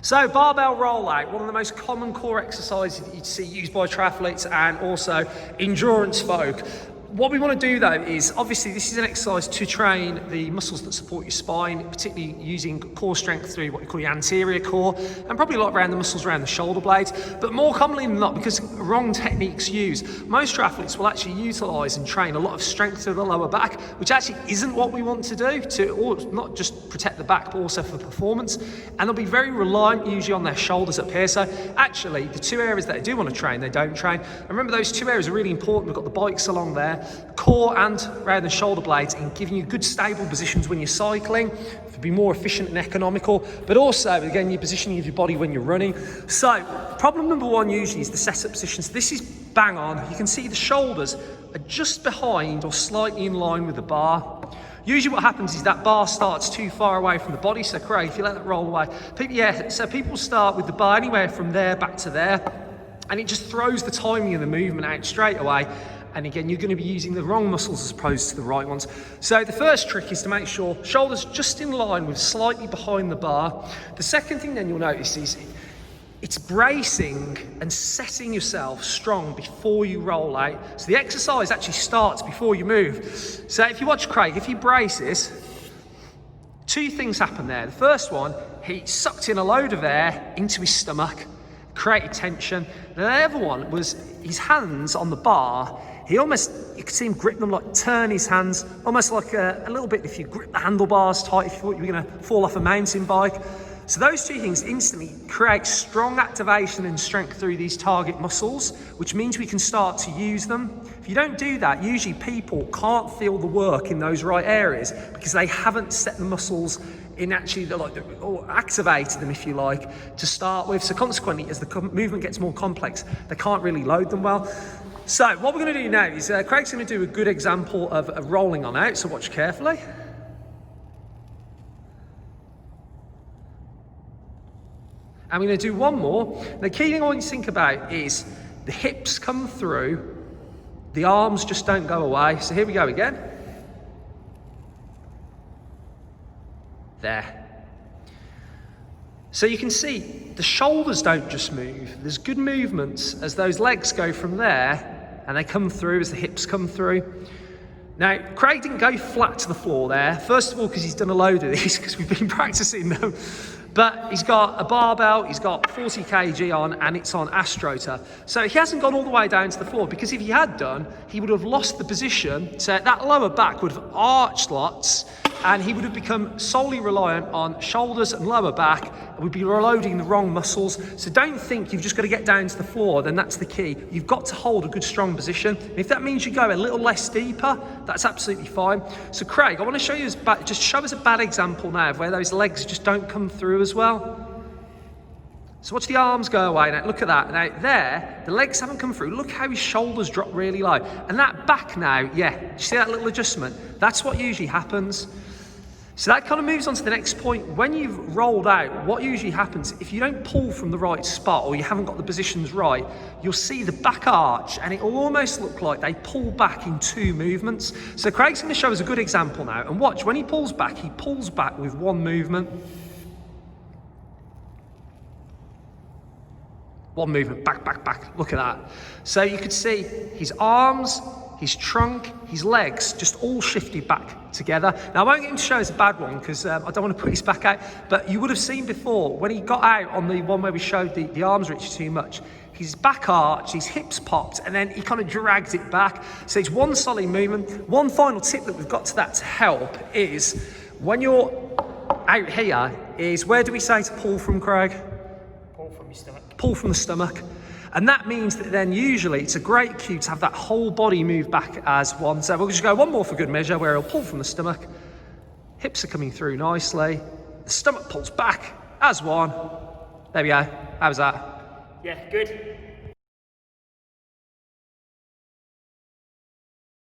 So barbell rollout, one of the most common core exercises that you'd see used by triathletes and also endurance folk. What we want to do though is, obviously this is an exercise to train the muscles that support your spine, particularly using core strength through what you call your anterior core, and probably a lot around the muscles around the shoulder blades. But more commonly than not, because wrong techniques used, most triathletes will actually utilise and train a lot of strength through the lower back, which actually isn't what we want to do, to not just protect the back, but also for performance. And they'll be very reliant usually on their shoulders up here. So actually, the two areas that they do want to train, they don't train. And remember, those two areas are really important. We've got the bikes along there, core and around the shoulder blades, and giving you good stable positions when you're cycling to be more efficient and economical, but also again your positioning of your body when you're running. So problem number one usually is the setup position. So this is bang on. You can see the shoulders are just behind or slightly in line with the bar. Usually what happens is that bar starts too far away from the body. So Craig, if you let that roll away, people start with the bar anywhere from there back to there, and it just throws the timing of the movement out straight away. And again, you're going to be using the wrong muscles as opposed to the right ones. So the first trick is to make sure shoulders just in line with slightly behind the bar. The second thing then you'll notice is it's bracing and setting yourself strong before you roll out. So the exercise actually starts before you move. So if you watch Craig, if he braces, two things happen there. The first one, he sucked in a load of air into his stomach, created tension. The other one was his hands on the bar. He almost, you could see him grip them, like turn his hands, almost like a little bit if you grip the handlebars tight, if you thought you were going to fall off a mountain bike. So those two things instantly create strong activation and strength through these target muscles, which means we can start to use them. If you don't do that, usually people can't feel the work in those right areas because they haven't set the muscles in actually, or activated them, if you like, to start with. So consequently, as the movement gets more complex, they can't really load them well. So what we're going to do now is Craig's going to do a good example of rolling on out, so watch carefully. And we're going to do one more. The key thing I want you to think about is the hips come through, the arms just don't go away. So here we go again. There. So you can see the shoulders don't just move. There's good movements as those legs go from there and they come through as the hips come through. Now, Craig didn't go flat to the floor there. First of all, because he's done a load of these because we've been practicing them. But he's got a barbell, he's got 40 kg on, and it's on AstroTurf. So he hasn't gone all the way down to the floor, because if he had done, he would have lost the position. So that lower back would have arched lots, and he would have become solely reliant on shoulders and lower back, and would be reloading the wrong muscles. So don't think you've just got to get down to the floor, then that's the key. You've got to hold a good strong position. And if that means you go a little less deeper, that's absolutely fine. So Craig, I want to show you, just show us a bad example now of where those legs just don't come through as well. So watch the arms go away now, look at that. Now there, the legs haven't come through. Look how his shoulders drop really low. And that back now, yeah, you see that little adjustment? That's what usually happens. So that kind of moves on to the next point. When you've rolled out, what usually happens, if you don't pull from the right spot or you haven't got the positions right, you'll see the back arch and it will almost look like they pull back in two movements. So Craig's going to show us a good example now. And watch, when he pulls back with one movement. One movement, back, back, back. Look at that. So you could see his arms, his trunk, his legs just all shifted back together. Now I won't get him to show us a bad one because I don't want to put his back out, but you would have seen before when he got out on the one where we showed the arms reach too much, his back arched, his hips popped, and then he kind of dragged it back. So it's one solid movement. One final tip that we've got to that to help is when you're out here is, where do we say to pull from, Craig? Pull from your stomach. Pull from the stomach. And that means that then usually it's a great cue to have that whole body move back as one. So we'll just go one more for good measure where he'll pull from the stomach. Hips are coming through nicely. The stomach pulls back as one. There we go. How was that? Yeah, good.